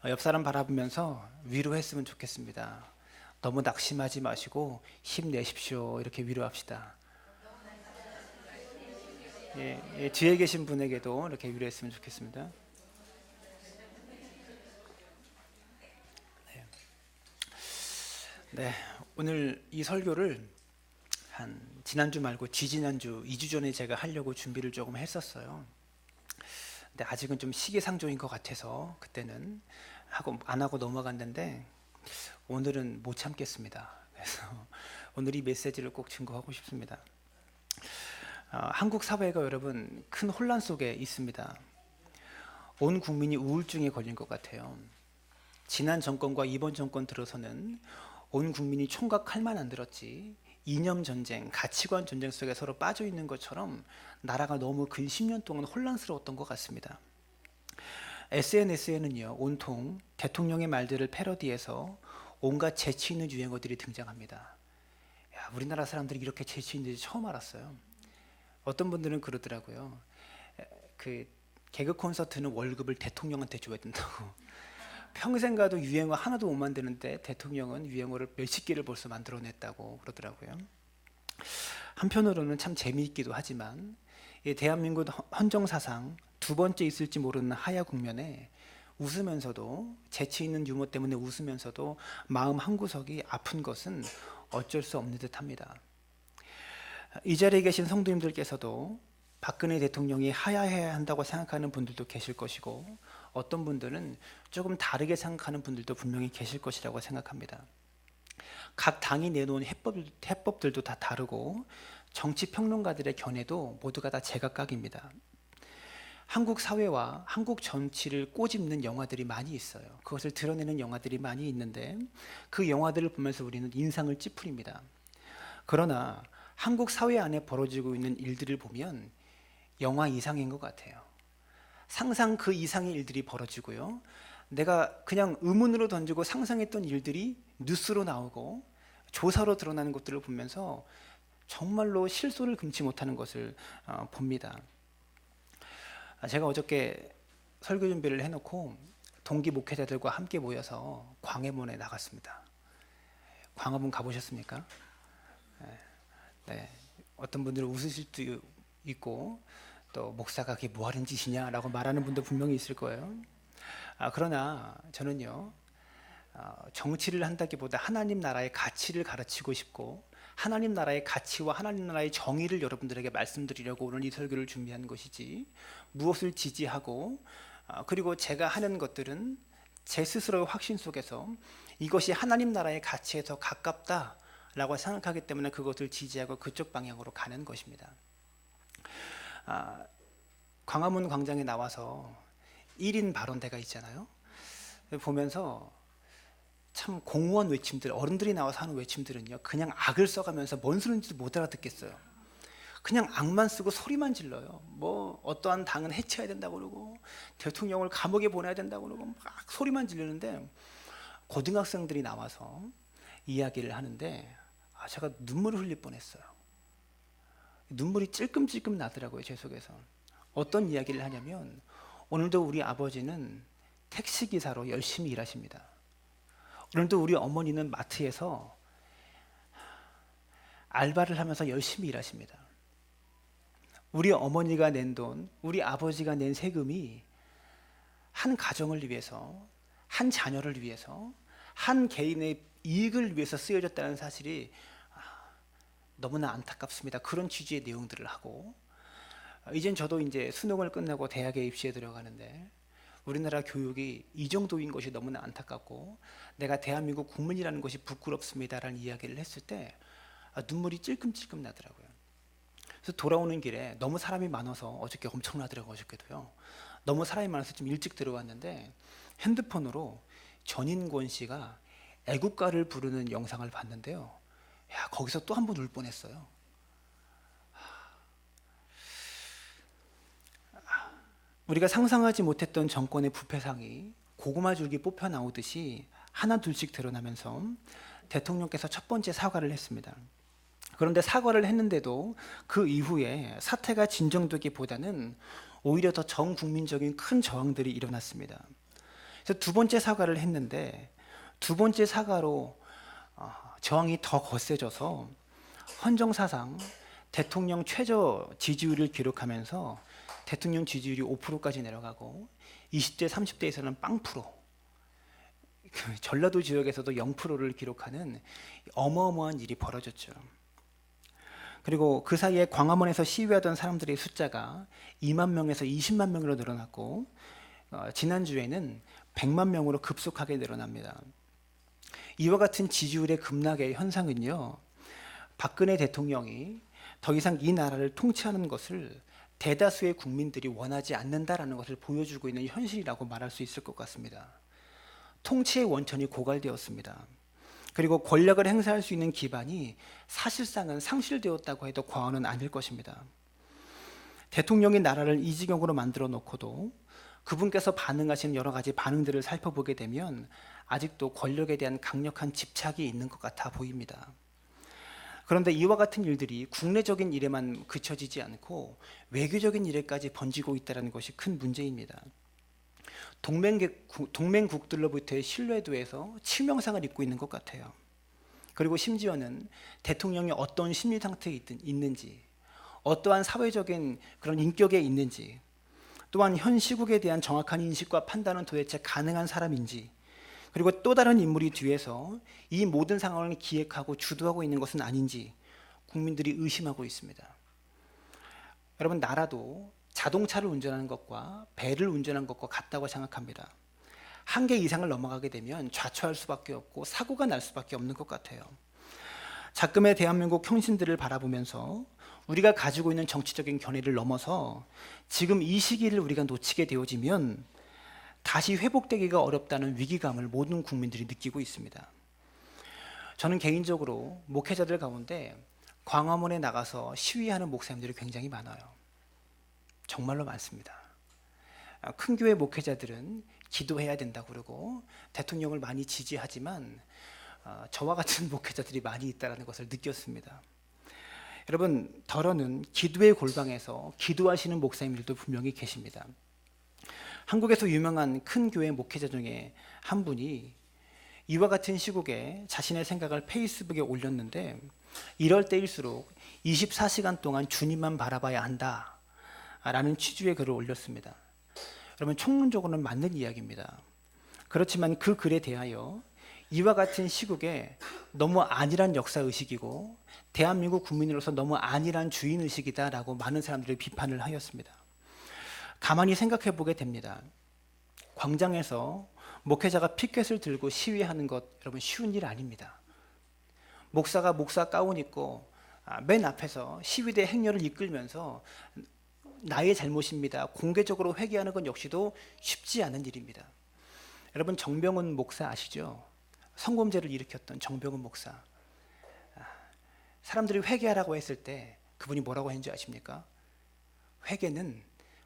옆 사람 바라보면서 위로했으면 좋겠습니다. 너무 낙심하지 마시고 힘내십시오. 이렇게 위로합시다. 뒤에 계신 분에게도 이렇게 위로했으면 좋겠습니다. 네, 오늘 이 설교를 한 지난주 말고 지지난주 2주 전에 제가 하려고 준비를 조금 했었어요. 근데 아직은 좀 시기상조인 것 같아서 그때는 안 하고 넘어갔는데 오늘은 못 참겠습니다. 그래서 오늘 이 메시지를 꼭 증거하고 싶습니다. 한국 사회가 여러분 큰 혼란 속에 있습니다. 온 국민이 우울증에 걸린 것 같아요. 지난 정권과 이번 정권 들어서는 온 국민이 총각 칼만 안 들었지 이념 전쟁, 가치관 전쟁 속에 서로 빠져 있는 것처럼 나라가 너무 근 10년 동안 혼란스러웠던 것 같습니다. SNS에는요 온통 대통령의 말들을 패러디해서 온갖 재치 있는 유행어들이 등장합니다. 야, 우리나라 사람들이 이렇게 재치 있는지 처음 알았어요. 어떤 분들은 그러더라고요. 그 개그 콘서트는 월급을 대통령한테 줘야 된다고. 평생 가도 유행어 하나도 못 만드는데 대통령은 유행어를 몇십 개를 벌써 만들어냈다고 그러더라고요. 한편으로는 참 재미있기도 하지만 이 대한민국 헌정사상 두 번째 있을지 모르는 하야 국면에 웃으면서도 재치 있는 유머 때문에 웃으면서도 마음 한구석이 아픈 것은 어쩔 수 없는 듯합니다. 이 자리에 계신 성도님들께서도 박근혜 대통령이 하야해야 한다고 생각하는 분들도 계실 것이고 어떤 분들은 조금 다르게 생각하는 분들도 분명히 계실 것이라고 생각합니다. 각 당이 내놓은 해법들도 다 다르고 정치평론가들의 견해도 모두가 다 제각각입니다. 한국 사회와 한국 정치를 꼬집는 영화들이 많이 있어요. 그것을 드러내는 영화들이 많이 있는데 그 영화들을 보면서 우리는 인상을 찌푸립니다. 그러나 한국 사회 안에 벌어지고 있는 일들을 보면 영화 이상인 것 같아요. 상상 그 이상의 일들이 벌어지고요. 내가 그냥 의문으로 던지고 상상했던 일들이 뉴스로 나오고 조사로 드러나는 것들을 보면서 정말로 실소를 금치 못하는 것을 봅니다. 제가 어저께 설교 준비를 해놓고 동기 목회자들과 함께 모여서 광해문에 나갔습니다. 광화문 가보셨습니까? 네. 어떤 분들은 웃으실 수도 있고 또 목사가 그게 뭐 하는 짓이냐라고 말하는 분도 분명히 있을 거예요. 그러나 저는요 정치를 한다기보다 하나님 나라의 가치를 가르치고 싶고 하나님 나라의 가치와 하나님 나라의 정의를 여러분들에게 말씀드리려고 오늘 이 설교를 준비한 것이지 무엇을 지지하고 그리고 제가 하는 것들은 제 스스로의 확신 속에서 이것이 하나님 나라의 가치에 더 가깝다라고 생각하기 때문에 그것을 지지하고 그쪽 방향으로 가는 것입니다. 광화문 광장에 나와서 1인 발언대가 있잖아요. 보면서 참 공무원 외침들, 어른들이 나와서 하는 외침들은요 그냥 악을 써가면서 뭔 소리인지도 못 알아듣겠어요. 그냥 악만 쓰고 소리만 질러요. 뭐 어떠한 당은 해체해야 된다고 그러고 대통령을 감옥에 보내야 된다고 그러고 막 소리만 지르는데 고등학생들이 나와서 이야기를 하는데 제가 눈물을 흘릴 뻔했어요. 눈물이 찔끔찔끔 나더라고요. 제 속에서. 어떤 이야기를 하냐면 오늘도 우리 아버지는 택시기사로 열심히 일하십니다. 오늘도 우리 어머니는 마트에서 알바를 하면서 열심히 일하십니다. 우리 어머니가 낸 돈, 우리 아버지가 낸 세금이 한 가정을 위해서, 한 자녀를 위해서, 한 개인의 이익을 위해서 쓰여졌다는 사실이 너무나 안타깝습니다. 그런 취지의 내용들을 하고 이젠 저도 이제 수능을 끝내고 대학에 입시에 들어가는데 우리나라 교육이 이 정도인 것이 너무나 안타깝고 내가 대한민국 국민이라는 것이 부끄럽습니다라는 이야기를 했을 때 눈물이 찔끔찔끔 나더라고요. 그래서 돌아오는 길에 너무 사람이 많아서 어저께 엄청나더라고요. 어저께도요. 너무 사람이 많아서 좀 일찍 들어왔는데 핸드폰으로 전인권 씨가 애국가를 부르는 영상을 봤는데요. 야, 거기서 또 한 번 울 뻔했어요. 우리가 상상하지 못했던 정권의 부패상이 고구마 줄기 뽑혀 나오듯이 하나 둘씩 드러나면서 대통령께서 첫 번째 사과를 했습니다. 그런데 사과를 했는데도 그 이후에 사태가 진정되기보다는 오히려 더 정국민적인 큰 저항들이 일어났습니다. 그래서 두 번째 사과를 했는데 두 번째 사과로 저항이 더 거세져서 헌정사상 대통령 최저 지지율을 기록하면서 대통령 지지율이 5%까지 내려가고 20대, 30대에서는 0%, 전라도 지역에서도 0%를 기록하는 어마어마한 일이 벌어졌죠. 그리고 그 사이에 광화문에서 시위하던 사람들의 숫자가 2만 명에서 20만 명으로 늘어났고 지난주에는 100만 명으로 급속하게 늘어납니다. 이와 같은 지지율의 급락의 현상은요, 박근혜 대통령이 더 이상 이 나라를 통치하는 것을 대다수의 국민들이 원하지 않는다라는 것을 보여주고 있는 현실이라고 말할 수 있을 것 같습니다. 통치의 원천이 고갈되었습니다. 그리고 권력을 행사할 수 있는 기반이 사실상은 상실되었다고 해도 과언은 아닐 것입니다. 대통령이 나라를 이 지경으로 만들어 놓고도 그분께서 반응하신 여러 가지 반응들을 살펴보게 되면 아직도 권력에 대한 강력한 집착이 있는 것 같아 보입니다. 그런데 이와 같은 일들이 국내적인 일에만 그쳐지지 않고 외교적인 일에까지 번지고 있다는 것이 큰 문제입니다. 동맹국들로부터의 신뢰도에서 치명상을 입고 있는 것 같아요. 그리고 심지어는 대통령이 어떤 심리 상태에 있는지, 어떠한 사회적인 그런 인격에 있는지, 또한 현 시국에 대한 정확한 인식과 판단은 도대체 가능한 사람인지, 그리고 또 다른 인물이 뒤에서 이 모든 상황을 기획하고 주도하고 있는 것은 아닌지 국민들이 의심하고 있습니다. 여러분, 나라도 자동차를 운전하는 것과 배를 운전하는 것과 같다고 생각합니다. 한계 이상을 넘어가게 되면 좌초할 수밖에 없고 사고가 날 수밖에 없는 것 같아요. 작금의 대한민국 형신들을 바라보면서 우리가 가지고 있는 정치적인 견해를 넘어서 지금 이 시기를 우리가 놓치게 되어지면 다시 회복되기가 어렵다는 위기감을 모든 국민들이 느끼고 있습니다. 저는 개인적으로 목회자들 가운데 광화문에 나가서 시위하는 목사님들이 굉장히 많아요. 정말로 많습니다. 큰 교회 목회자들은 기도해야 된다고 그러고 대통령을 많이 지지하지만 저와 같은 목회자들이 많이 있다는 것을 느꼈습니다. 여러분, 더러는 기도의 골방에서 기도하시는 목사님들도 분명히 계십니다. 한국에서 유명한 큰 교회 목회자 중에 한 분이 이와 같은 시국에 자신의 생각을 페이스북에 올렸는데 이럴 때일수록 24시간 동안 주님만 바라봐야 한다 라는 취지의 글을 올렸습니다. 여러분, 총론적으로는 맞는 이야기입니다. 그렇지만 그 글에 대하여 이와 같은 시국에 너무 안일한 역사의식이고 대한민국 국민으로서 너무 안일한 주인의식이다 라고 많은 사람들이 비판을 하였습니다. 가만히 생각해 보게 됩니다. 광장에서 목회자가 피켓을 들고 시위하는 것, 여러분, 쉬운 일 아닙니다. 목사가 목사 가운 입고 맨 앞에서 시위대 행렬을 이끌면서 나의 잘못입니다, 공개적으로 회개하는 건 역시도 쉽지 않은 일입니다. 여러분, 정병훈 목사 아시죠? 성범죄를 일으켰던 정병훈 목사. 사람들이 회개하라고 했을 때 그분이 뭐라고 했는지 아십니까? 회개는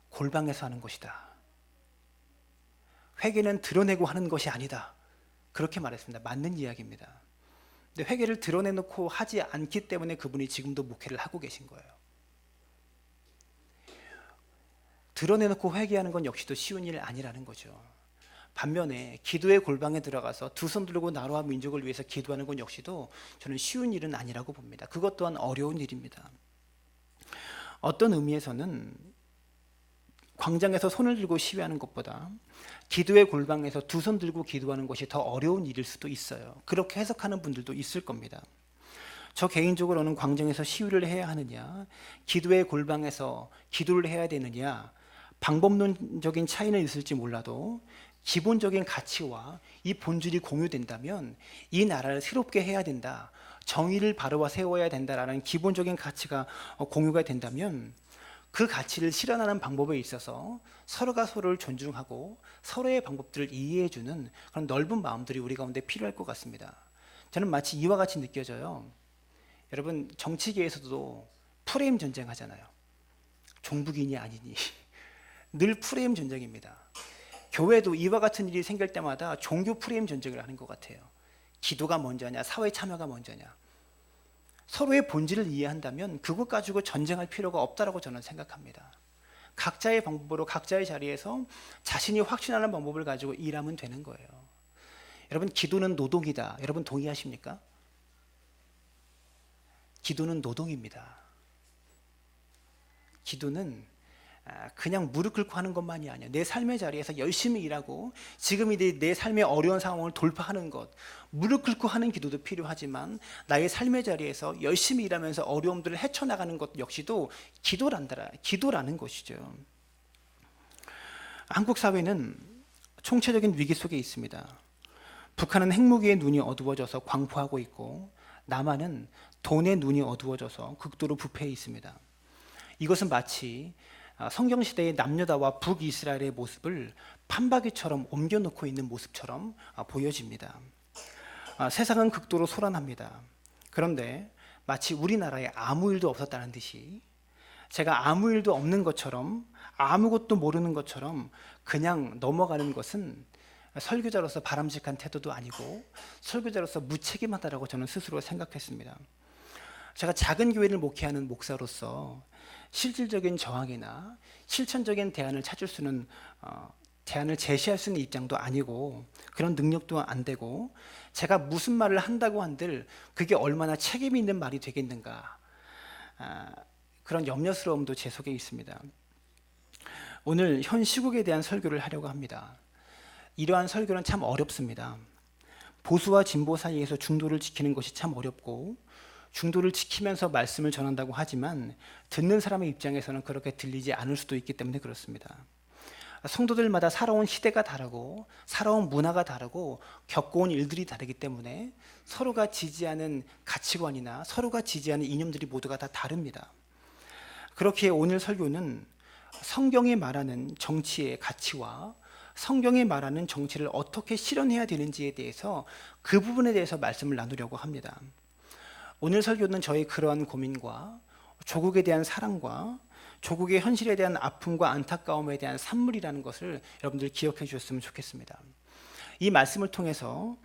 골방에서 하는 것이다. 회개는 드러내고 하는 것이 아니다. 그렇게 말했습니다. 맞는 이야기입니다. 근데 회개를 드러내놓고 하지 않기 때문에 그분이 지금도 목회를 하고 계신 거예요. 드러내놓고 회개하는 건 역시도 쉬운 일 아니라는 거죠. 반면에 기도의 골방에 들어가서 두 손 들고 나라와 민족을 위해서 기도하는 건 역시도 저는 쉬운 일은 아니라고 봅니다. 그것 또한 어려운 일입니다. 어떤 의미에서는 광장에서 손을 들고 시위하는 것보다 기도의 골방에서 두 손 들고 기도하는 것이 더 어려운 일일 수도 있어요. 그렇게 해석하는 분들도 있을 겁니다. 저 개인적으로는 광장에서 시위를 해야 하느냐, 기도의 골방에서 기도를 해야 되느냐, 방법론적인 차이는 있을지 몰라도 기본적인 가치와 이 본질이 공유된다면 이 나라를 새롭게 해야 된다, 정의를 바로 세워야 된다라는 기본적인 가치가 공유가 된다면 그 가치를 실현하는 방법에 있어서 서로가 서로를 존중하고 서로의 방법들을 이해해주는 그런 넓은 마음들이 우리 가운데 필요할 것 같습니다. 저는 마치 이와 같이 느껴져요. 여러분, 정치계에서도 프레임 전쟁 하잖아요. 종북이니 아니니 늘 프레임 전쟁입니다. 교회도 이와 같은 일이 생길 때마다 종교 프레임 전쟁을 하는 것 같아요. 기도가 먼저냐, 사회 참여가 먼저냐. 서로의 본질을 이해한다면 그것 가지고 전쟁할 필요가 없다라고 저는 생각합니다. 각자의 방법으로 각자의 자리에서 자신이 확신하는 방법을 가지고 일하면 되는 거예요. 여러분, 기도는 노동이다. 여러분 동의하십니까? 기도는 노동입니다. 기도는 그냥 무릎 꿇고 하는 것만이 아니에요. 내 삶의 자리에서 열심히 일하고 지금 내 삶의 어려운 상황을 돌파하는 것, 무릎 꿇고 하는 기도도 필요하지만 나의 삶의 자리에서 열심히 일하면서 어려움들을 헤쳐나가는 것 역시도 기도라는 것이죠. 한국 사회는 총체적인 위기 속에 있습니다. 북한은 핵무기의 눈이 어두워져서 광포하고 있고, 남한은 돈의 눈이 어두워져서 극도로 부패해 있습니다. 이것은 마치 성경시대의 남유다와 북이스라엘의 모습을 판박이처럼 옮겨놓고 있는 모습처럼 보여집니다. 세상은 극도로 소란합니다. 그런데 마치 우리나라에 아무 일도 없었다는 듯이, 제가 아무 일도 없는 것처럼, 아무것도 모르는 것처럼 그냥 넘어가는 것은 설교자로서 바람직한 태도도 아니고 설교자로서 무책임하다라고 저는 스스로 생각했습니다. 제가 작은 교회를 목회하는 목사로서 실질적인 저항이나 실천적인 대안을 찾을 수는 대안을 제시할 수 있는 입장도 아니고 그런 능력도 안 되고, 제가 무슨 말을 한다고 한들 그게 얼마나 책임 있는 말이 되겠는가, 그런 염려스러움도 제 속에 있습니다. 오늘 현 시국에 대한 설교를 하려고 합니다. 이러한 설교는 참 어렵습니다. 보수와 진보 사이에서 중도를 지키는 것이 참 어렵고, 중도를 지키면서 말씀을 전한다고 하지만 듣는 사람의 입장에서는 그렇게 들리지 않을 수도 있기 때문에 그렇습니다. 성도들마다 살아온 시대가 다르고 살아온 문화가 다르고 겪어온 일들이 다르기 때문에 서로가 지지하는 가치관이나 서로가 지지하는 이념들이 모두가 다 다릅니다. 그렇기에 오늘 설교는 성경이 말하는 정치의 가치와 성경이 말하는 정치를 어떻게 실현해야 되는지에 대해서, 그 부분에 대해서 말씀을 나누려고 합니다. 오늘 설교는 저의 그러한 고민과 조국에 대한 사랑과 조국의 현실에 대한 아픔과 안타까움에 대한 산물이라는 것을 여러분들 기억해 주셨으면 좋겠습니다. 이 말씀을 통해서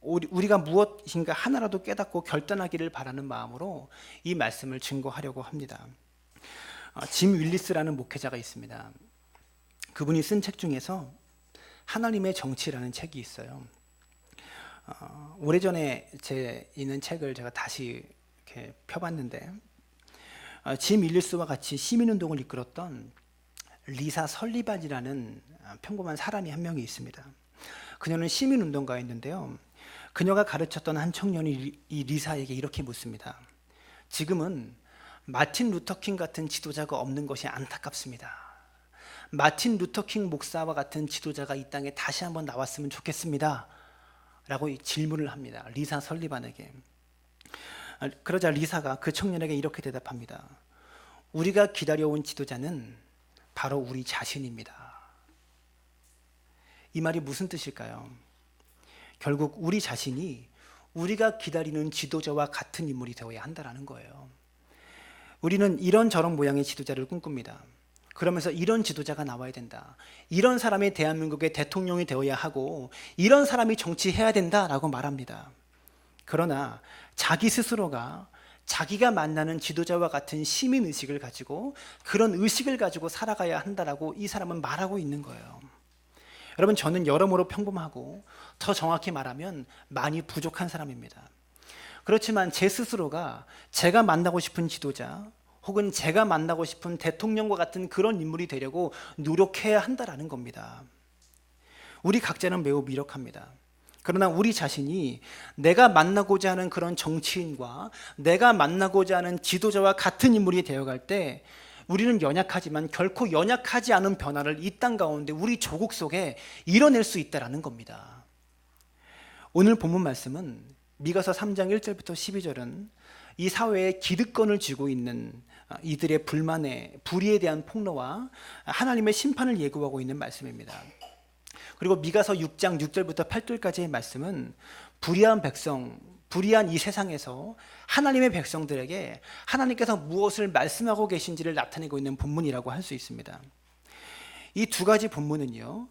우리가 무엇인가 하나라도 깨닫고 결단하기를 바라는 마음으로 이 말씀을 증거하려고 합니다. 짐 윌리스라는 목회자가 있습니다. 그분이 쓴 책 중에서 하나님의 정치라는 책이 있어요. 오래전에 제 있는 책을 제가 다시 이렇게 펴봤는데, 짐 윌리스와 같이 시민운동을 이끌었던 리사 설리반이라는 평범한 사람이 한 명이 있습니다. 그녀는 시민운동가였는데요. 그녀가 가르쳤던 한 청년이 이 리사에게 이렇게 묻습니다. 지금은 마틴 루터킹 같은 지도자가 없는 것이 안타깝습니다. 마틴 루터킹 목사와 같은 지도자가 이 땅에 다시 한번 나왔으면 좋겠습니다. 라고 질문을 합니다. 리사 설리반에게. 그러자 리사가 그 청년에게 이렇게 대답합니다. 우리가 기다려온 지도자는 바로 우리 자신입니다. 이 말이 무슨 뜻일까요? 결국 우리 자신이 우리가 기다리는 지도자와 같은 인물이 되어야 한다는 거예요. 우리는 이런저런 모양의 지도자를 꿈꿉니다. 그러면서 이런 지도자가 나와야 된다, 이런 사람이 대한민국의 대통령이 되어야 하고 이런 사람이 정치해야 된다라고 말합니다. 그러나 자기 스스로가 자기가 만나는 지도자와 같은 시민의식을 가지고 그런 의식을 가지고 살아가야 한다라고 이 사람은 말하고 있는 거예요. 여러분, 저는 여러모로 평범하고 더 정확히 말하면 많이 부족한 사람입니다. 그렇지만 제 스스로가 제가 만나고 싶은 지도자 혹은 제가 만나고 싶은 대통령과 같은 그런 인물이 되려고 노력해야 한다라는 겁니다. 우리 각자는 매우 미력합니다. 그러나 우리 자신이 내가 만나고자 하는 그런 정치인과 내가 만나고자 하는 지도자와 같은 인물이 되어갈 때 우리는 연약하지만 결코 연약하지 않은 변화를 이 땅 가운데 우리 조국 속에 이뤄낼 수 있다는 겁니다. 오늘 본문 말씀은 미가서 3장 1절부터 12절은 이 사회의 기득권을 쥐고 있는 이들의 불의에 대한 폭로와 하나님의 심판을 예고하고 있는 말씀입니다. 그리고 미가서 6장 6절부터 8절까지의 말씀은 불의한 이 세상에서 하나님의 백성들에게 하나님께서 무엇을 말씀하고 계신지를 나타내고 있는 본문이라고 할 수 있습니다. 이 두 가지 본문은요,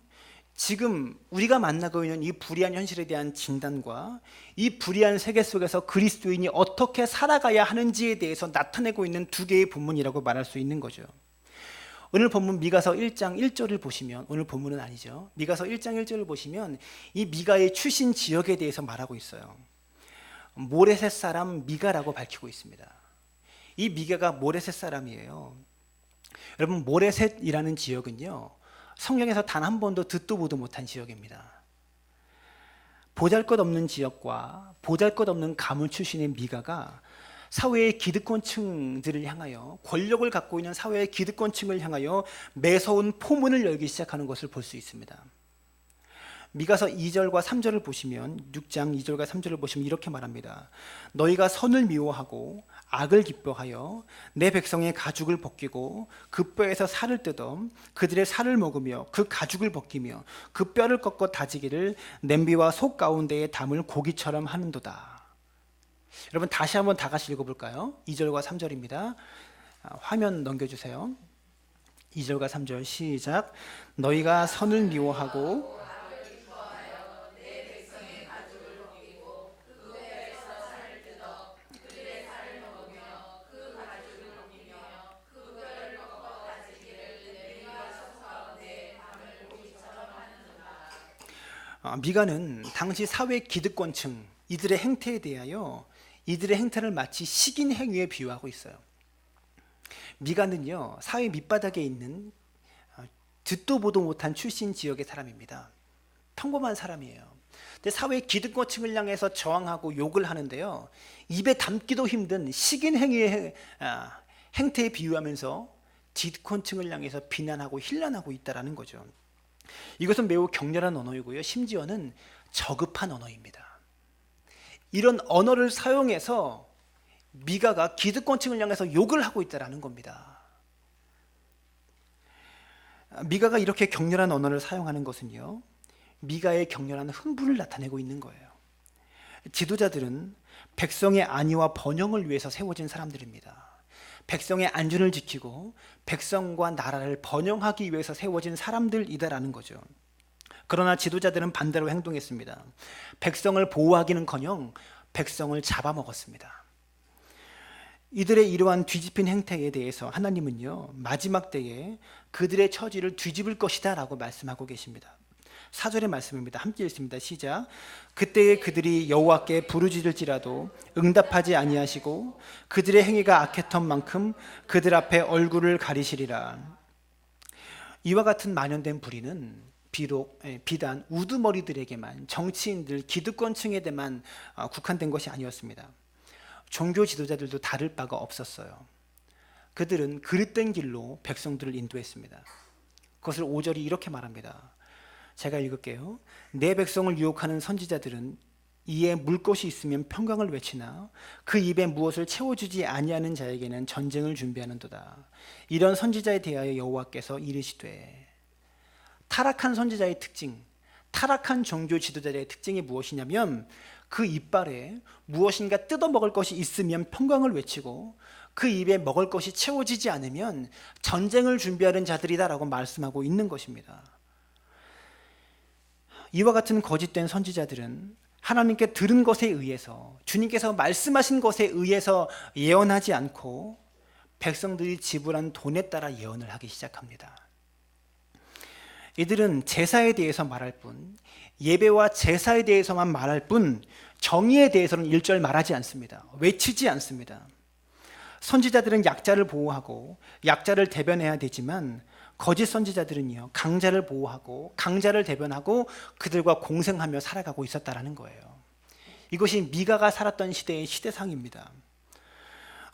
지금 우리가 만나고 있는 이 불의한 현실에 대한 진단과 이 불의한 세계 속에서 그리스도인이 어떻게 살아가야 하는지에 대해서 나타내고 있는 두 개의 본문이라고 말할 수 있는 거죠. 오늘 본문 미가서 1장 1절을 보시면, 오늘 본문은 아니죠, 미가서 1장 1절을 보시면 이 미가의 출신 지역에 대해서 말하고 있어요. 모레셋 사람 미가라고 밝히고 있습니다. 이 미가가 모레셋 사람이에요. 여러분, 모레셋이라는 지역은요, 성경에서 단 한 번도 듣도 보도 못한 지역입니다. 보잘것없는 지역과 보잘것없는 가문 출신의 미가가 사회의 기득권층들을 향하여, 권력을 갖고 있는 사회의 기득권층을 향하여 매서운 포문을 열기 시작하는 것을 볼 수 있습니다. 미가서 2절과 3절을 보시면, 6장 2절과 3절을 보시면 이렇게 말합니다. 너희가 선을 미워하고 악을 기뻐하여 내 백성의 가죽을 벗기고 그 뼈에서 살을 뜯어 그들의 살을 먹으며 그 가죽을 벗기며 그 뼈를 꺾어 다지기를 냄비와 속 가운데에 담을 고기처럼 하는도다. 여러분, 다시 한번 다 같이 읽어볼까요? 2절과 3절입니다. 화면 넘겨주세요. 2절과 3절 시작. 너희가 선을 미워하고 미가는 당시 사회 기득권층, 이들의 행태에 대하여 이들의 행태를 마치 식인 행위에 비유하고 있어요. 미가는요, 사회 밑바닥에 있는 듣도 보도 못한 출신 지역의 사람입니다. 평범한 사람이에요. 근데 사회 기득권층을 향해서 저항하고 욕을 하는데요, 입에 담기도 힘든 식인 행위의 행태에 비유하면서 기득권층을 향해서 비난하고 힐난하고 있다는 거죠. 이것은 매우 격렬한 언어이고요, 심지어는 저급한 언어입니다. 이런 언어를 사용해서 미가가 기득권층을 향해서 욕을 하고 있다는 겁니다. 미가가 이렇게 격렬한 언어를 사용하는 것은요, 미가의 격렬한 흥분을 나타내고 있는 거예요. 지도자들은 백성의 안위와 번영을 위해서 세워진 사람들입니다. 백성의 안전을 지키고 백성과 나라를 번영하기 위해서 세워진 사람들이다라는 거죠. 그러나 지도자들은 반대로 행동했습니다. 백성을 보호하기는커녕 백성을 잡아먹었습니다. 이들의 이러한 뒤집힌 행태에 대해서 하나님은요, 마지막 때에 그들의 처지를 뒤집을 것이다 라고 말씀하고 계십니다. 4절의 말씀입니다. 함께 읽습니다. 시작. 그때에 그들이 여호와께 부르짖을지라도 응답하지 아니하시고 그들의 행위가 악했던 만큼 그들 앞에 얼굴을 가리시리라. 이와 같은 만연된 불의는 비록 비단 우두머리들에게만, 정치인들, 기득권층에게만 국한된 것이 아니었습니다. 종교 지도자들도 다를 바가 없었어요. 그들은 그릇된 길로 백성들을 인도했습니다. 그것을 5절이 이렇게 말합니다. 제가 읽을게요. 내 백성을 유혹하는 선지자들은 이에 물 것이 있으면 평강을 외치나 그 입에 무엇을 채워주지 아니하는 자에게는 전쟁을 준비하는도다. 이런 선지자에 대하여 여호와께서 이르시되. 타락한 선지자의 특징, 타락한 종교 지도자의 특징이 무엇이냐면 그 이빨에 무엇인가 뜯어먹을 것이 있으면 평강을 외치고 그 입에 먹을 것이 채워지지 않으면 전쟁을 준비하는 자들이다라고 말씀하고 있는 것입니다. 이와 같은 거짓된 선지자들은 하나님께 들은 것에 의해서, 주님께서 말씀하신 것에 의해서 예언하지 않고 백성들이 지불한 돈에 따라 예언을 하기 시작합니다. 이들은 제사에 대해서 말할 뿐, 예배와 제사에 대해서만 말할 뿐 정의에 대해서는 일절 말하지 않습니다. 외치지 않습니다. 선지자들은 약자를 보호하고 약자를 대변해야 되지만 거짓 선지자들은요, 강자를 보호하고 강자를 대변하고 그들과 공생하며 살아가고 있었다라는 거예요. 이것이 미가가 살았던 시대의 시대상입니다.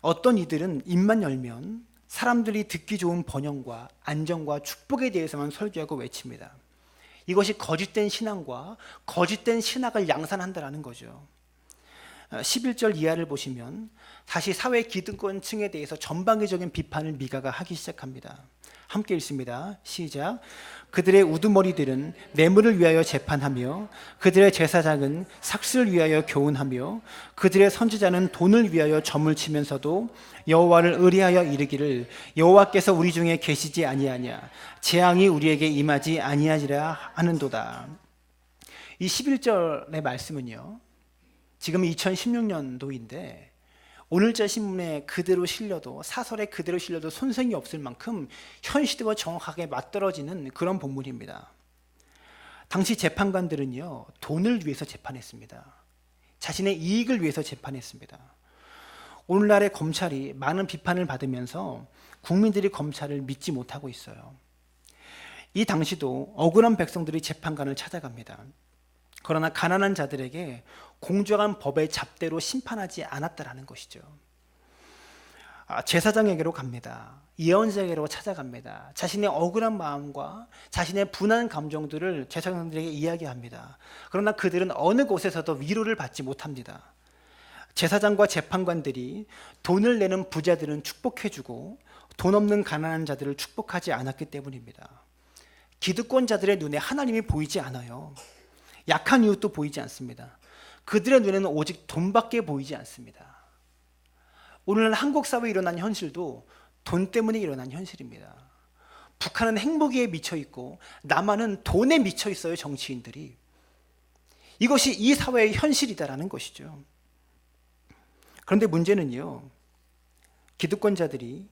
어떤 이들은 입만 열면 사람들이 듣기 좋은 번영과 안정과 축복에 대해서만 설교하고 외칩니다. 이것이 거짓된 신앙과 거짓된 신학을 양산한다라는 거죠. 11절 이하를 보시면 다시 사회 기득권층에 대해서 전방위적인 비판을 미가가 하기 시작합니다. 함께 읽습니다. 시작. 그들의 우두머리들은 뇌물을 위하여 재판하며 그들의 제사장은 삭슬을 위하여 교훈하며 그들의 선지자는 돈을 위하여 점을 치면서도 여호와를 의뢰하여 이르기를 여호와께서 우리 중에 계시지 아니하냐, 재앙이 우리에게 임하지 아니하리라 하는도다. 이 11절의 말씀은요, 지금 2016년도인데 오늘자 신문에 그대로 실려도, 사설에 그대로 실려도 손색이 없을 만큼 현 시대와 정확하게 맞떨어지는 그런 본문입니다. 당시 재판관들은요, 돈을 위해서 재판했습니다. 자신의 이익을 위해서 재판했습니다. 오늘날의 검찰이 많은 비판을 받으면서 국민들이 검찰을 믿지 못하고 있어요. 이 당시도 억울한 백성들이 재판관을 찾아갑니다. 그러나 가난한 자들에게 공정한 법의 잣대로 심판하지 않았다라는 것이죠. 제사장에게로 갑니다. 예언자에게로 찾아갑니다. 자신의 억울한 마음과 자신의 분한 감정들을 제사장들에게 이야기합니다. 그러나 그들은 어느 곳에서도 위로를 받지 못합니다. 제사장과 재판관들이 돈을 내는 부자들은 축복해주고 돈 없는 가난한 자들을 축복하지 않았기 때문입니다. 기득권자들의 눈에 하나님이 보이지 않아요. 약한 이웃도 보이지 않습니다. 그들의 눈에는 오직 돈밖에 보이지 않습니다. 오늘날 한국 사회에 일어난 현실도 돈 때문에 일어난 현실입니다. 북한은 행복에 미쳐 있고 남한은 돈에 미쳐 있어요, 정치인들이. 이것이 이 사회의 현실이다라는 것이죠. 그런데 문제는요, 기득권자들이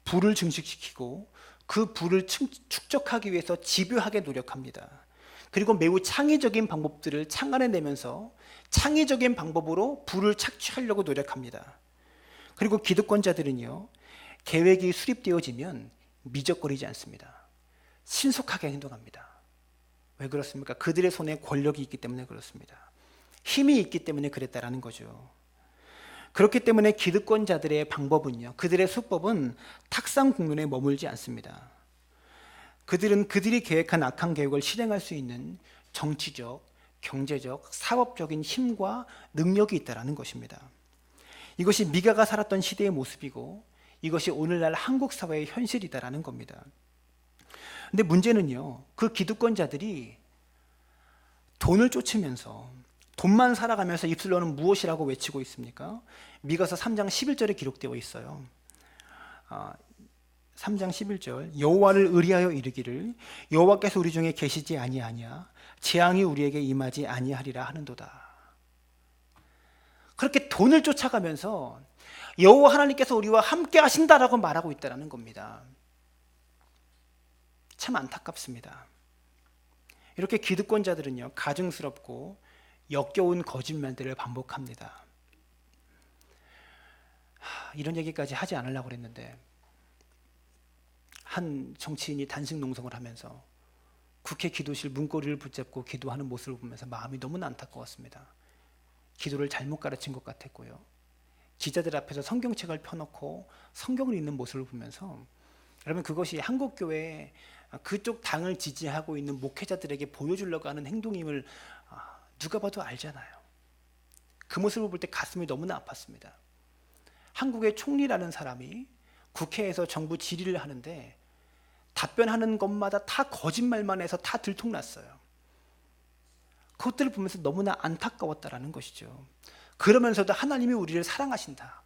부를 증식시키고 그 부를 축적하기 위해서 집요하게 노력합니다. 그리고 매우 창의적인 방법들을 창안해내면서 창의적인 방법으로 부를 착취하려고 노력합니다. 그리고 기득권자들은요, 계획이 수립되어지면 미적거리지 않습니다. 신속하게 행동합니다. 왜 그렇습니까? 그들의 손에 권력이 있기 때문에 그렇습니다. 힘이 있기 때문에 그랬다라는 거죠. 그렇기 때문에 기득권자들의 방법은요, 그들의 수법은 탁상 국면에 머물지 않습니다. 그들은 그들이 계획한 악한 계획을 실행할 수 있는 정치적, 경제적, 사업적인 힘과 능력이 있다는 것입니다. 이것이 미가가 살았던 시대의 모습이고 이것이 오늘날 한국 사회의 현실이다라는 겁니다. 근데 문제는요, 그 기득권자들이 돈을 쫓으면서 돈만 살아가면서 입술로는 무엇이라고 외치고 있습니까? 미가서 3장 11절에 기록되어 있어요. 3장 11절, 여호와를 의리하여 이르기를 여호와께서 우리 중에 계시지 아니하냐, 재앙이 우리에게 임하지 아니하리라 하는도다. 그렇게 돈을 쫓아가면서 여호와 하나님께서 우리와 함께 하신다라고 말하고 있다는 겁니다. 참 안타깝습니다. 이렇게 기득권자들은요, 가증스럽고 역겨운 거짓말들을 반복합니다. 이런 얘기까지 하지 않으려고 그랬는데, 한 정치인이 단식 농성을 하면서 국회 기도실 문고리를 붙잡고 기도하는 모습을 보면서 마음이 너무나 안타까웠습니다. 기도를 잘못 가르친 것 같았고요. 지자들 앞에서 성경책을 펴놓고 성경을 읽는 모습을 보면서, 여러분, 그것이 한국교회 그쪽 당을 지지하고 있는 목회자들에게 보여주려고 하는 행동임을 누가 봐도 알잖아요. 그 모습을 볼 때 가슴이 너무나 아팠습니다. 한국의 총리라는 사람이 국회에서 정부 질의를 하는데 답변하는 것마다 다 거짓말만 해서 다 들통났어요. 그것들을 보면서 너무나 안타까웠다라는 것이죠. 그러면서도 하나님이 우리를 사랑하신다,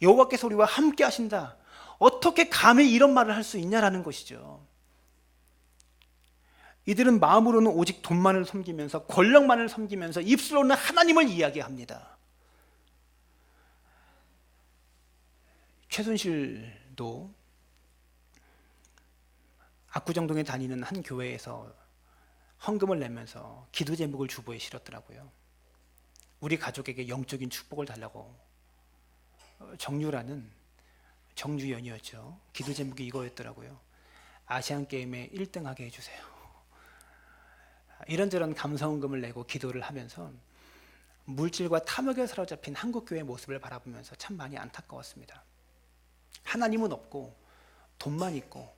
여호와께서 우리와 함께 하신다, 어떻게 감히 이런 말을 할 수 있냐라는 것이죠. 이들은 마음으로는 오직 돈만을 섬기면서 권력만을 섬기면서 입술로는 하나님을 이야기합니다. 최순실도 압구정동에 다니는 한 교회에서 헌금을 내면서 기도 제목을 주보에 실었더라고요. 우리 가족에게 영적인 축복을 달라고. 정유라는, 정주연이었죠. 기도 제목이 이거였더라고요. 아시안게임에 1등하게 해주세요. 이런저런 감사헌금을 내고 기도를 하면서 물질과 탐욕에 사로잡힌 한국교회의 모습을 바라보면서 참 많이 안타까웠습니다. 하나님은 없고 돈만 있고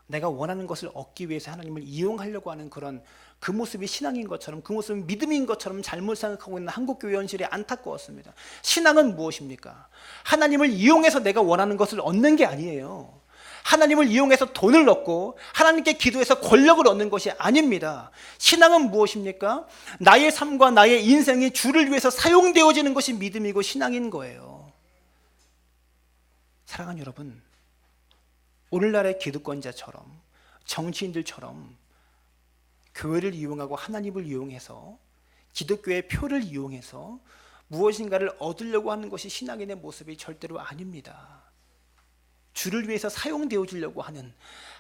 내가 원하는 것을 얻기 위해서 하나님을 이용하려고 하는 그런 그 모습이 신앙인 것처럼, 그 모습이 믿음인 것처럼 잘못 생각하고 있는 한국교회 현실이 안타까웠습니다. 신앙은 무엇입니까? 하나님을 이용해서 내가 원하는 것을 얻는 게 아니에요. 하나님을 이용해서 돈을 얻고 하나님께 기도해서 권력을 얻는 것이 아닙니다. 신앙은 무엇입니까? 나의 삶과 나의 인생이 주를 위해서 사용되어지는 것이 믿음이고 신앙인 거예요. 사랑하는 여러분, 오늘날의 기득권자처럼, 정치인들처럼 교회를 이용하고 하나님을 이용해서, 기독교의 표를 이용해서 무엇인가를 얻으려고 하는 것이 신앙인의 모습이 절대로 아닙니다. 주를 위해서 사용되어 주려고 하는,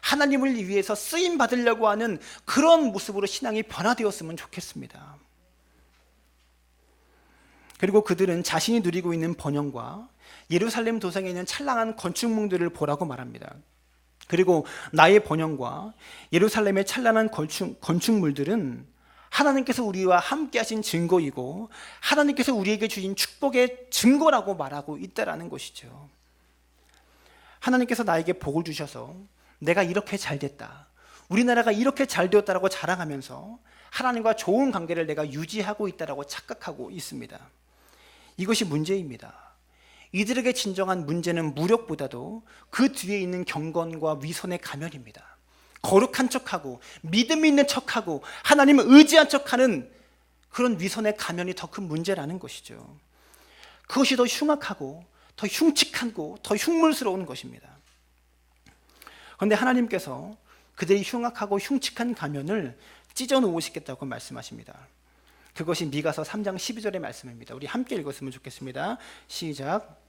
하나님을 위해서 쓰임 받으려고 하는 그런 모습으로 신앙이 변화되었으면 좋겠습니다. 그리고 그들은 자신이 누리고 있는 번영과 예루살렘 도성에 있는 찬란한 건축물들을 보라고 말합니다. 그리고 나의 번영과 예루살렘의 찬란한 건축물들은 하나님께서 우리와 함께 하신 증거이고 하나님께서 우리에게 주신 축복의 증거라고 말하고 있다라는 것이죠. 하나님께서 나에게 복을 주셔서 내가 이렇게 잘 됐다, 우리나라가 이렇게 잘 되었다라고 자랑하면서 하나님과 좋은 관계를 내가 유지하고 있다라고 착각하고 있습니다. 이것이 문제입니다. 이들에게 진정한 문제는 무력보다도 그 뒤에 있는 경건과 위선의 가면입니다. 거룩한 척하고 믿음 있는 척하고 하나님을 의지한 척하는 그런 위선의 가면이 더 큰 문제라는 것이죠. 그것이 더 흉악하고 더 흉측하고 더 흉물스러운 것입니다. 그런데 하나님께서 그들이 흉악하고 흉측한 가면을 찢어 놓으시겠다고 말씀하십니다. 그것이 미가서 3장 12절의 말씀입니다. 우리 함께 읽었으면 좋겠습니다. 시작.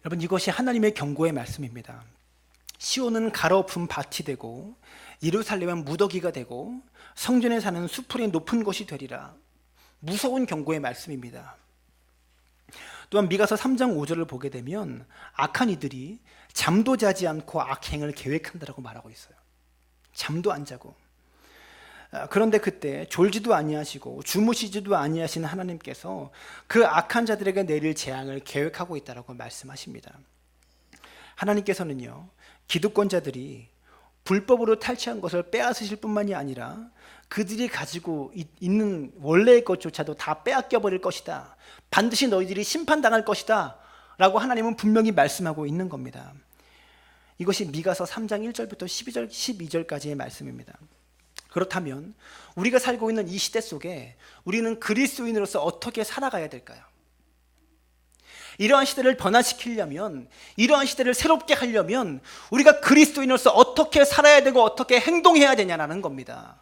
여러분, 이것이 하나님의 경고의 말씀입니다. 시온은 가로엎은 밭이 되고 예루살렘은 무더기가 되고 성전에 사는 수풀이 높은 곳이 되리라. 무서운 경고의 말씀입니다. 또한 미가서 3장 5절을 보게 되면 악한 이들이 잠도 자지 않고 악행을 계획한다라고 말하고 있어요. 잠도 안 자고. 그런데 그때 졸지도 아니하시고 주무시지도 아니하신 하나님께서 그 악한 자들에게 내릴 재앙을 계획하고 있다라고 말씀하십니다. 하나님께서는요, 기득권자들이 불법으로 탈취한 것을 빼앗으실 뿐만이 아니라 그들이 가지고 있는 원래의 것조차도 다 빼앗겨 버릴 것이다, 반드시 너희들이 심판당할 것이다 라고 하나님은 분명히 말씀하고 있는 겁니다. 이것이 미가서 3장 1절부터 12절까지의 말씀입니다. 그렇다면 우리가 살고 있는 이 시대 속에 우리는 그리스도인으로서 어떻게 살아가야 될까요? 이러한 시대를 변화시키려면, 이러한 시대를 새롭게 하려면 우리가 그리스도인으로서 어떻게 살아야 되고 어떻게 행동해야 되냐라는 겁니다.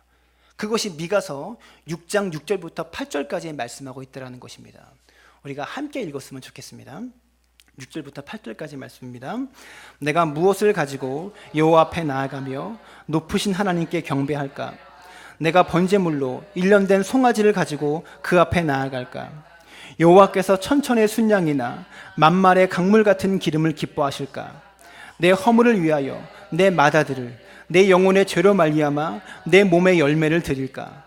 그것이 미가서 6장 6절부터 8절까지 말씀하고 있다는 것입니다. 우리가 함께 읽었으면 좋겠습니다. 6절부터 8절까지 말씀입니다. 내가 무엇을 가지고 여호와 앞에 나아가며 높으신 하나님께 경배할까? 내가 번제물로 1년 된 송아지를 가지고 그 앞에 나아갈까? 여호와께서 천천의 순양이나 만말의 강물 같은 기름을 기뻐하실까? 내 허물을 위하여 내 마다들을, 내 영혼의 죄로 말미암아 내 몸의 열매를 드릴까?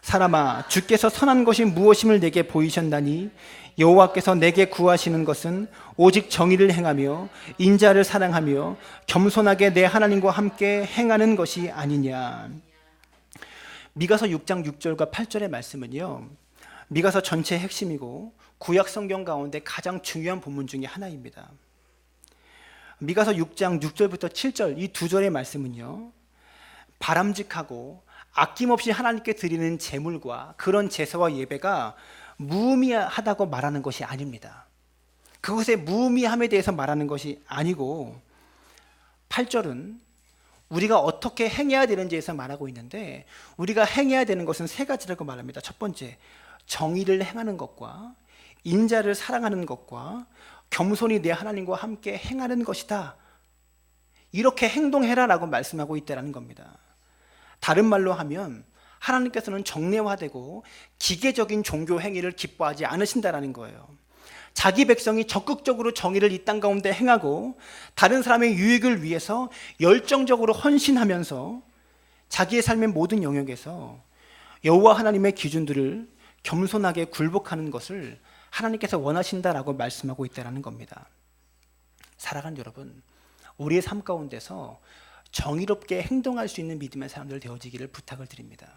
사람아, 주께서 선한 것이 무엇임을 내게 보이셨나니 여호와께서 내게 구하시는 것은 오직 정의를 행하며 인자를 사랑하며 겸손하게 내 하나님과 함께 행하는 것이 아니냐. 미가서 6장 6절과 8절의 말씀은요, 미가서 전체의 핵심이고 구약 성경 가운데 가장 중요한 본문 중에 하나입니다. 미가서 6장 6절부터 7절 이 두 절의 말씀은요, 바람직하고 아낌없이 하나님께 드리는 제물과 그런 제사와 예배가 무의미하다고 말하는 것이 아닙니다. 그것의 무의미함에 대해서 말하는 것이 아니고, 8절은 우리가 어떻게 행해야 되는지에서 말하고 있는데, 우리가 행해야 되는 것은 세 가지라고 말합니다. 첫 번째, 정의를 행하는 것과 인자를 사랑하는 것과 겸손히 내 하나님과 함께 행하는 것이다. 이렇게 행동해라라고 말씀하고 있다는 겁니다. 다른 말로 하면 하나님께서는 정례화되고 기계적인 종교 행위를 기뻐하지 않으신다라는 거예요. 자기 백성이 적극적으로 정의를 이 땅 가운데 행하고 다른 사람의 유익을 위해서 열정적으로 헌신하면서 자기의 삶의 모든 영역에서 여호와 하나님의 기준들을 겸손하게 굴복하는 것을 하나님께서 원하신다라고 말씀하고 있다는 겁니다. 사랑하는 여러분, 우리의 삶 가운데서 정의롭게 행동할 수 있는 믿음의 사람들 되어지기를 부탁을 드립니다.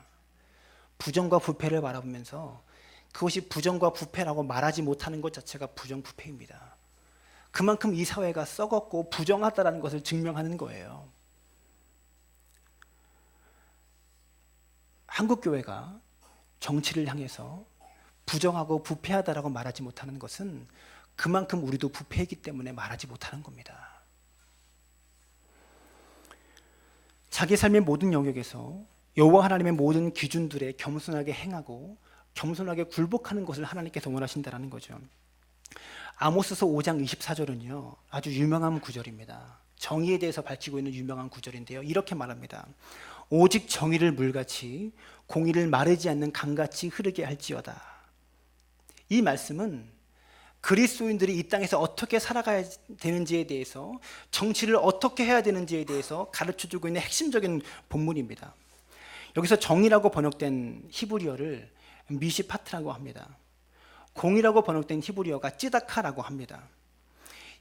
부정과 부패를 바라보면서 그것이 부정과 부패라고 말하지 못하는 것 자체가 부정부패입니다. 그만큼 이 사회가 썩었고 부정하다는 것을 증명하는 거예요. 한국교회가 정치를 향해서 부정하고 부패하다라고 말하지 못하는 것은 그만큼 우리도 부패이기 때문에 말하지 못하는 겁니다. 자기 삶의 모든 영역에서 여호와 하나님의 모든 기준들에 겸손하게 행하고 겸손하게 굴복하는 것을 하나님께서 원하신다는 거죠. 아모스서 5장 24절은요 아주 유명한 구절입니다. 정의에 대해서 밝히고 있는 유명한 구절인데요, 이렇게 말합니다. 오직 정의를 물같이 공의를 마르지 않는 강같이 흐르게 할지어다. 이 말씀은 그리스도인들이 이 땅에서 어떻게 살아가야 되는지에 대해서, 정치를 어떻게 해야 되는지에 대해서 가르쳐주고 있는 핵심적인 본문입니다. 여기서 정의라고 번역된 히브리어를 미시파트라고 합니다. 공의라고 번역된 히브리어가 찌다카라고 합니다.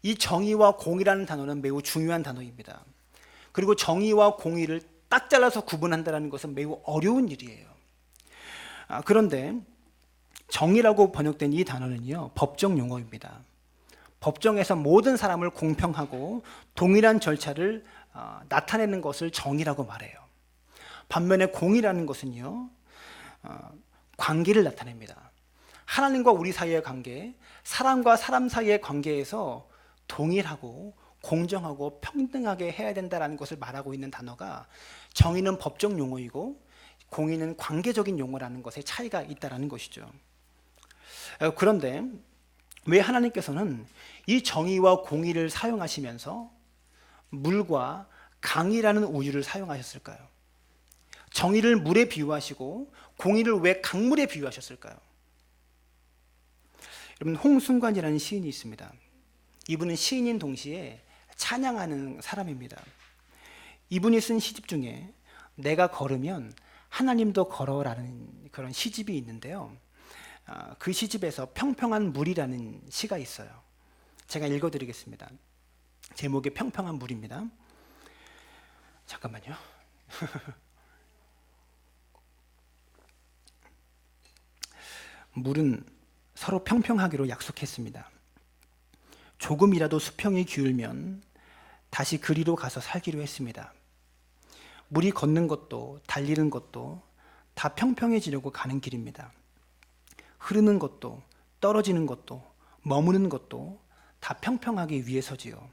이 정의와 공의라는 단어는 매우 중요한 단어입니다. 그리고 정의와 공의를 딱 잘라서 구분한다는 것은 매우 어려운 일이에요. 그런데 정의라고 번역된 이 단어는요 법정 용어입니다. 법정에서 모든 사람을 공평하고 동일한 절차를 나타내는 것을 정의라고 말해요. 반면에 공의라는 것은요 관계를 나타냅니다. 하나님과 우리 사이의 관계, 사람과 사람 사이의 관계에서 동일하고 공정하고 평등하게 해야 된다는 것을 말하고 있는 단어가, 정의는 법정 용어이고 공의는 관계적인 용어라는 것에 차이가 있다는 것이죠. 그런데 왜 하나님께서는 이 정의와 공의를 사용하시면서 물과 강이라는 우유를 사용하셨을까요? 정의를 물에 비유하시고 공의를 왜 강물에 비유하셨을까요? 여러분, 홍순관이라는 시인이 있습니다. 이분은 시인인 동시에 찬양하는 사람입니다. 이분이 쓴 시집 중에 내가 걸으면 하나님도 걸어라는 그런 시집이 있는데요, 그 시집에서 평평한 물이라는 시가 있어요. 제가 읽어드리겠습니다. 제목이 평평한 물입니다. 잠깐만요. 물은 서로 평평하기로 약속했습니다. 조금이라도 수평이 기울면 다시 그리로 가서 살기로 했습니다. 물이 걷는 것도 달리는 것도 다 평평해지려고 가는 길입니다. 흐르는 것도 떨어지는 것도 머무는 것도 다 평평하기 위해서지요.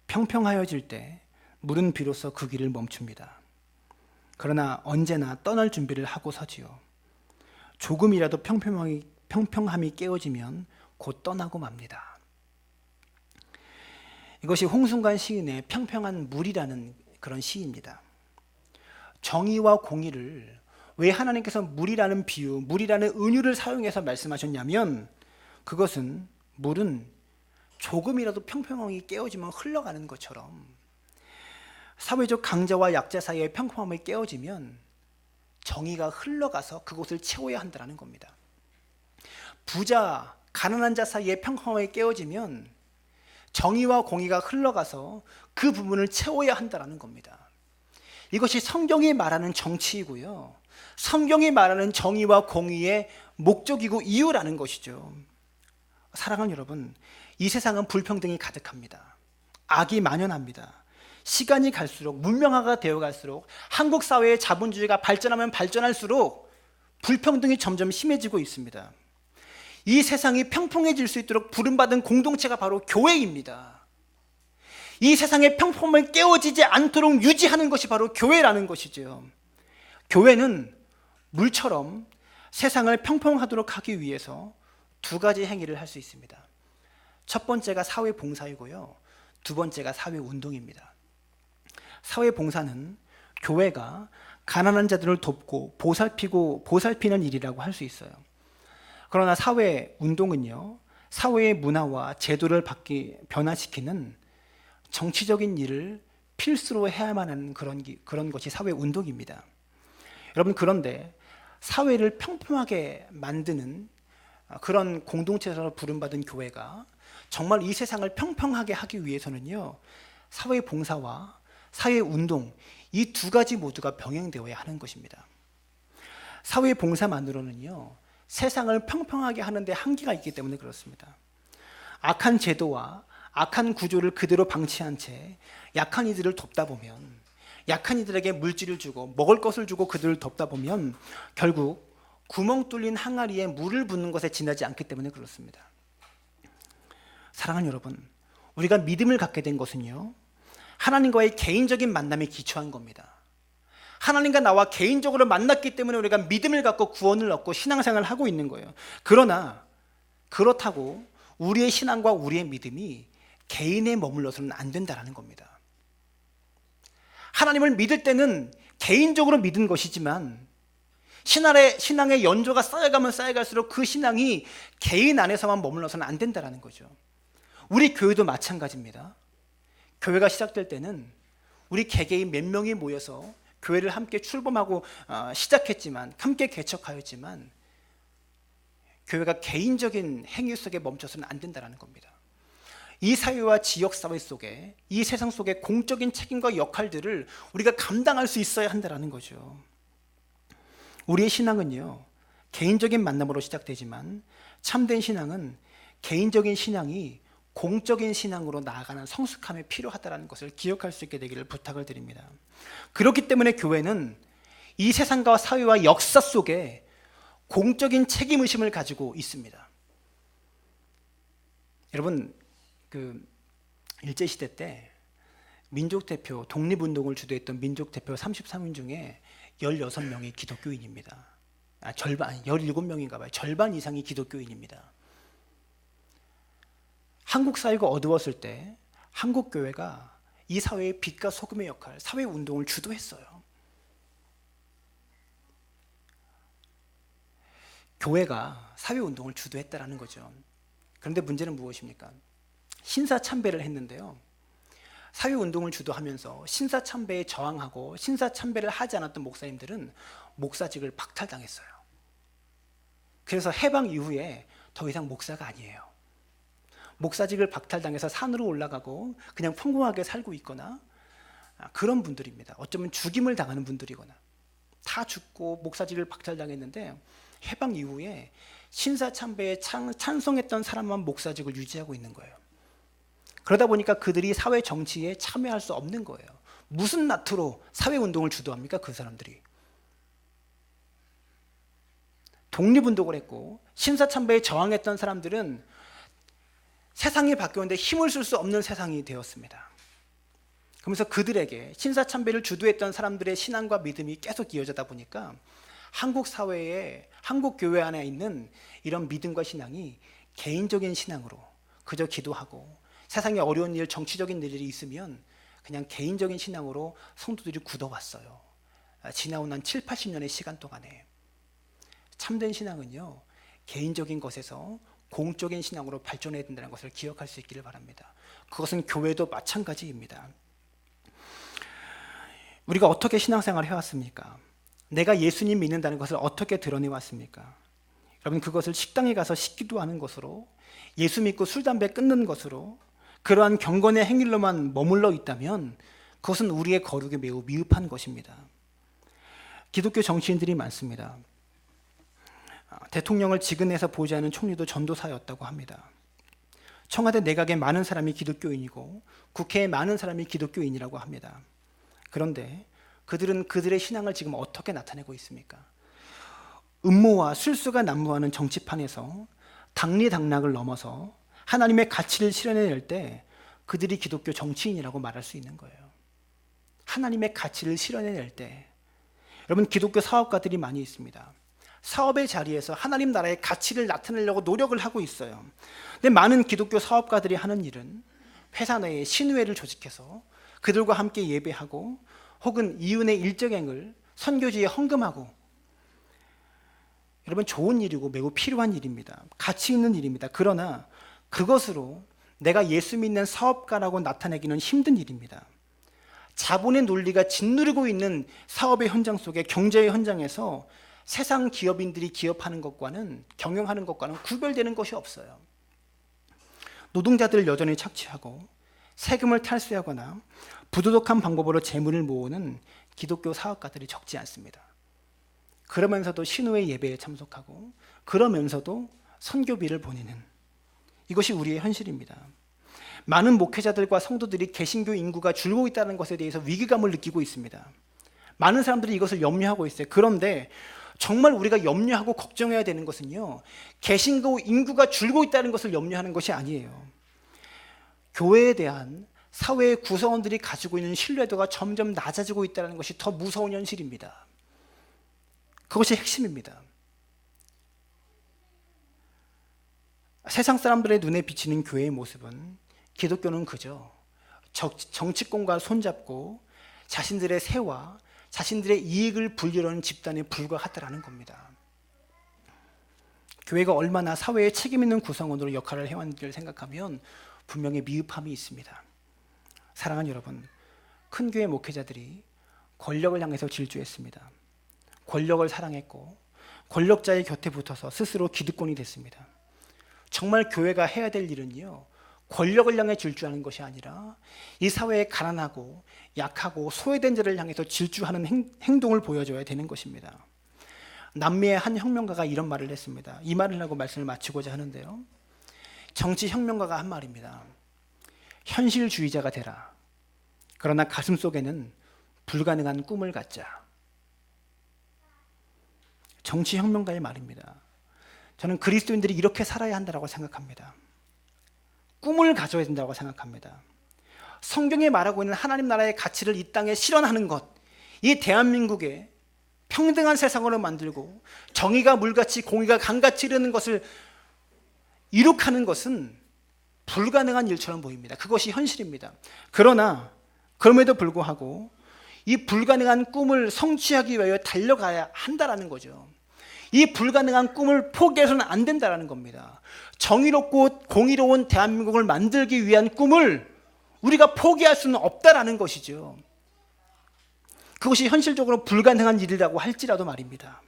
평평하여질 때 물은 비로소 그 길을 멈춥니다. 그러나 언제나 떠날 준비를 하고 서지요. 조금이라도 평평함이 깨어지면 곧 떠나고 맙니다. 이것이 홍순관 시인의 평평한 물이라는 그런 시입니다. 정의와 공의를 왜 하나님께서 물이라는 비유, 물이라는 은유를 사용해서 말씀하셨냐면, 그것은 물은 조금이라도 평평함이 깨어지면 흘러가는 것처럼 사회적 강자와 약자 사이의 평평함이 깨어지면 정의가 흘러가서 그곳을 채워야 한다는 겁니다. 부자, 가난한 자 사이의 평평함이 깨어지면 정의와 공의가 흘러가서 그 부분을 채워야 한다는 겁니다. 이것이 성경이 말하는 정치이고요, 성경이 말하는 정의와 공의의 목적이고 이유라는 것이죠. 사랑하는 여러분, 이 세상은 불평등이 가득합니다. 악이 만연합니다. 시간이 갈수록, 문명화가 되어 갈수록, 한국 사회의 자본주의가 발전하면 발전할수록 불평등이 점점 심해지고 있습니다. 이 세상이 평평해질 수 있도록 부름받은 공동체가 바로 교회입니다. 이 세상의 평평함을 깨어지지 않도록 유지하는 것이 바로 교회라는 것이죠. 교회는 물처럼 세상을 평평하도록 하기 위해서 두 가지 행위를 할 수 있습니다. 첫 번째가 사회 봉사이고요, 두 번째가 사회 운동입니다. 사회 봉사는 교회가 가난한 자들을 돕고 보살피는 일이라고 할 수 있어요. 그러나 사회 운동은요, 사회의 문화와 제도를 변화시키는 정치적인 일을 필수로 해야만 하는 그런 것이 사회 운동입니다. 여러분, 그런데 사회를 평평하게 만드는 그런 공동체에서 부름받은 교회가 정말 이 세상을 평평하게 하기 위해서는요, 사회 봉사와 사회 운동, 이 두 가지 모두가 병행되어야 하는 것입니다. 사회 봉사만으로는요, 세상을 평평하게 하는데 한계가 있기 때문에 그렇습니다. 악한 제도와 악한 구조를 그대로 방치한 채 약한 이들을 돕다 보면, 약한 이들에게 물질을 주고 먹을 것을 주고 그들을 돕다 보면 결국 구멍 뚫린 항아리에 물을 붓는 것에 지나지 않기 때문에 그렇습니다. 사랑하는 여러분, 우리가 믿음을 갖게 된 것은요, 하나님과의 개인적인 만남에 기초한 겁니다. 하나님과 나와 개인적으로 만났기 때문에 우리가 믿음을 갖고 구원을 얻고 신앙생활을 하고 있는 거예요. 그러나 그렇다고 우리의 신앙과 우리의 믿음이 개인에 머물러서는 안 된다는 겁니다. 하나님을 믿을 때는 개인적으로 믿은 것이지만 신앙의 연조가 쌓여가면 쌓여갈수록 그 신앙이 개인 안에서만 머물러서는 안 된다는 거죠. 우리 교회도 마찬가지입니다. 교회가 시작될 때는 우리 개개인 몇 명이 모여서 교회를 함께 출범하고 시작했지만, 함께 개척하였지만 교회가 개인적인 행위 속에 멈춰서는 안 된다는 겁니다. 이 사회와 지역사회 속에, 이 세상 속에 공적인 책임과 역할들을 우리가 감당할 수 있어야 한다는 거죠. 우리의 신앙은요, 개인적인 만남으로 시작되지만 참된 신앙은 개인적인 신앙이 공적인 신앙으로 나아가는 성숙함이 필요하다는 것을 기억할 수 있게 되기를 부탁을 드립니다. 그렇기 때문에 교회는 이 세상과 사회와 역사 속에 공적인 책임의식을 가지고 있습니다. 여러분, 일제시대 때 민족대표, 독립운동을 주도했던 민족대표 33인 중에 16명이 기독교인입니다. 절반, 17명인가 봐요. 절반 이상이 기독교인입니다. 한국 사회가 어두웠을 때 한국 교회가 이 사회의 빛과 소금의 역할, 사회 운동을 주도했어요. 교회가 사회 운동을 주도했다라는 거죠. 그런데 문제는 무엇입니까? 신사참배를 했는데요, 사회 운동을 주도하면서 신사참배에 저항하고 신사참배를 하지 않았던 목사님들은 목사직을 박탈당했어요. 그래서 해방 이후에 더 이상 목사가 아니에요. 목사직을 박탈당해서 산으로 올라가고 그냥 평범하게 살고 있거나 그런 분들입니다. 어쩌면 죽임을 당하는 분들이거나, 다 죽고 목사직을 박탈당했는데 해방 이후에 신사참배에 찬성했던 사람만 목사직을 유지하고 있는 거예요. 그러다 보니까 그들이 사회 정치에 참여할 수 없는 거예요. 무슨 낯으로 사회운동을 주도합니까? 그 사람들이 독립운동을 했고 신사참배에 저항했던 사람들은 세상이 바뀌었는데 힘을 쓸 수 없는 세상이 되었습니다. 그러면서 그들에게 신사참배를 주도했던 사람들의 신앙과 믿음이 계속 이어지다 보니까 한국 사회에, 한국 교회 안에 있는 이런 믿음과 신앙이 개인적인 신앙으로 그저 기도하고, 세상에 어려운 일, 정치적인 일이 있으면 그냥 개인적인 신앙으로 성도들이 굳어왔어요. 지나온 한 7, 80년의 시간 동안에. 참된 신앙은요, 개인적인 것에서 공적인 신앙으로 발전해야 된다는 것을 기억할 수 있기를 바랍니다. 그것은 교회도 마찬가지입니다. 우리가 어떻게 신앙생활을 해왔습니까? 내가 예수님 믿는다는 것을 어떻게 드러내왔습니까? 여러분, 그것을 식당에 가서 식기도 하는 것으로, 예수 믿고 술, 담배 끊는 것으로, 그러한 경건의 행위로만 머물러 있다면 그것은 우리의 거룩에 매우 미흡한 것입니다. 기독교 정치인들이 많습니다. 대통령을 직은해서 보지 않은 총리도 전도사였다고 합니다. 청와대 내각에 많은 사람이 기독교인이고 국회에 많은 사람이 기독교인이라고 합니다. 그런데 그들은 그들의 신앙을 지금 어떻게 나타내고 있습니까? 음모와 술수가 난무하는 정치판에서 당리당락을 넘어서 하나님의 가치를 실현해낼 때 그들이 기독교 정치인이라고 말할 수 있는 거예요. 하나님의 가치를 실현해낼 때. 여러분, 기독교 사업가들이 많이 있습니다. 사업의 자리에서 하나님 나라의 가치를 나타내려고 노력을 하고 있어요. 근데 많은 기독교 사업가들이 하는 일은 회사 내에 신회를 조직해서 그들과 함께 예배하고, 혹은 이윤의 일정행을 선교지에 헌금하고, 여러분, 좋은 일이고 매우 필요한 일입니다. 가치 있는 일입니다. 그러나 그것으로 내가 예수 믿는 사업가라고 나타내기는 힘든 일입니다. 자본의 논리가 짓누르고 있는 사업의 현장 속에, 경제의 현장에서 세상 기업인들이 기업하는 것과는, 경영하는 것과는 구별되는 것이 없어요. 노동자들을 여전히 착취하고 세금을 탈세하거나 부도덕한 방법으로 재물을 모으는 기독교 사업가들이 적지 않습니다. 그러면서도 신우의 예배에 참석하고, 그러면서도 선교비를 보내는, 이것이 우리의 현실입니다. 많은 목회자들과 성도들이 개신교 인구가 줄고 있다는 것에 대해서 위기감을 느끼고 있습니다. 많은 사람들이 이것을 염려하고 있어요. 그런데 정말 우리가 염려하고 걱정해야 되는 것은요, 개신교 인구가 줄고 있다는 것을 염려하는 것이 아니에요. 교회에 대한 사회의 구성원들이 가지고 있는 신뢰도가 점점 낮아지고 있다는 것이 더 무서운 현실입니다. 그것이 핵심입니다. 세상 사람들의 눈에 비치는 교회의 모습은 기독교는 그저 정치권과 손잡고 자신들의 세와 자신들의 이익을 불리려는 집단에 불과하다라는 겁니다. 교회가 얼마나 사회에 책임 있는 구성원으로 역할을 해왔는지를 생각하면 분명히 미흡함이 있습니다. 사랑하는 여러분, 큰 교회 목회자들이 권력을 향해서 질주했습니다. 권력을 사랑했고 권력자의 곁에 붙어서 스스로 기득권이 됐습니다. 정말 교회가 해야 될 일은요, 권력을 향해 질주하는 것이 아니라 이 사회에 가난하고 약하고 소외된 자를 향해서 질주하는 행동을 보여줘야 되는 것입니다. 남미의 한 혁명가가 이런 말을 했습니다. 이 말을 하고 말씀을 마치고자 하는데요, 정치 혁명가가 한 말입니다. 현실주의자가 되라. 그러나 가슴 속에는 불가능한 꿈을 갖자. 정치 혁명가의 말입니다. 저는 그리스도인들이 이렇게 살아야 한다고 생각합니다. 꿈을 가져야 된다고 생각합니다. 성경에 말하고 있는 하나님 나라의 가치를 이 땅에 실현하는 것, 이 대한민국에 평등한 세상으로 만들고 정의가 물같이 공의가 강같이 이르는 것을 이룩하는 것은 불가능한 일처럼 보입니다. 그것이 현실입니다. 그러나 그럼에도 불구하고 이 불가능한 꿈을 성취하기 위하여 달려가야 한다라는 거죠. 이 불가능한 꿈을 포기해서는 안 된다라는 겁니다. 정의롭고 공의로운 대한민국을 만들기 위한 꿈을 우리가 포기할 수는 없다라는 것이죠. 그것이 현실적으로 불가능한 일이라고 할지라도 말입니다.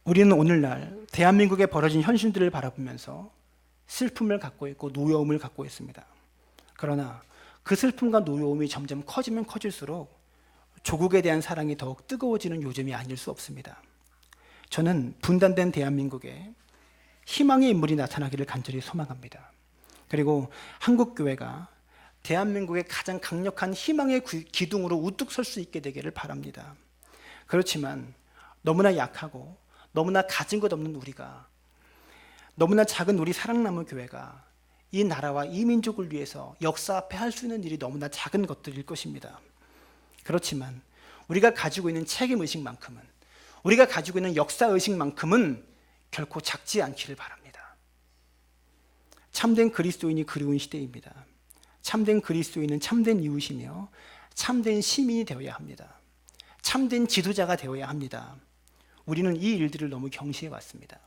우리는 오늘날 대한민국에 벌어진 현실들을 바라보면서 슬픔을 갖고 있고 노여움을 갖고 있습니다. 그러나 그 슬픔과 노여움이 점점 커지면 커질수록 조국에 대한 사랑이 더욱 뜨거워지는 요즘이 아닐 수 없습니다. 저는 분단된 대한민국에 희망의 인물이 나타나기를 간절히 소망합니다. 그리고 한국교회가 대한민국의 가장 강력한 희망의 기둥으로 우뚝 설 수 있게 되기를 바랍니다. 그렇지만 너무나 약하고 너무나 가진 것 없는 우리가, 너무나 작은 우리 사랑나무 교회가 이 나라와 이 민족을 위해서 역사 앞에 할 수 있는 일이 너무나 작은 것들일 것입니다. 그렇지만 우리가 가지고 있는 책임의식만큼은, 우리가 가지고 있는 역사의식만큼은 결코 작지 않기를 바랍니다. 참된 그리스도인이 그리운 시대입니다. 참된 그리스도인은 참된 이웃이며 참된 시민이 되어야 합니다. 참된 지도자가 되어야 합니다. 우리는 이 일들을 너무 경시해 왔습니다.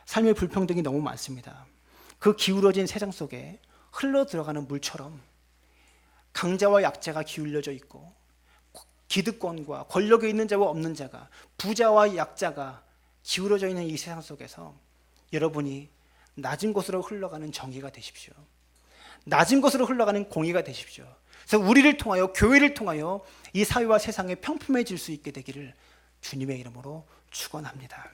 삶의 불평등이 너무 많습니다. 그 기울어진 세상 속에 흘러 들어가는 물처럼 강자와 약자가 기울여져 있고, 기득권과 권력에 있는 자와 없는 자가, 부자와 약자가 기울어져 있는 이 세상 속에서 여러분이 낮은 곳으로 흘러가는 정의가 되십시오. 낮은 곳으로 흘러가는 공의가 되십시오. 그래서 우리를 통하여, 교회를 통하여 이 사회와 세상에 평품해질 수 있게 되기를 주님의 이름으로 축원합니다.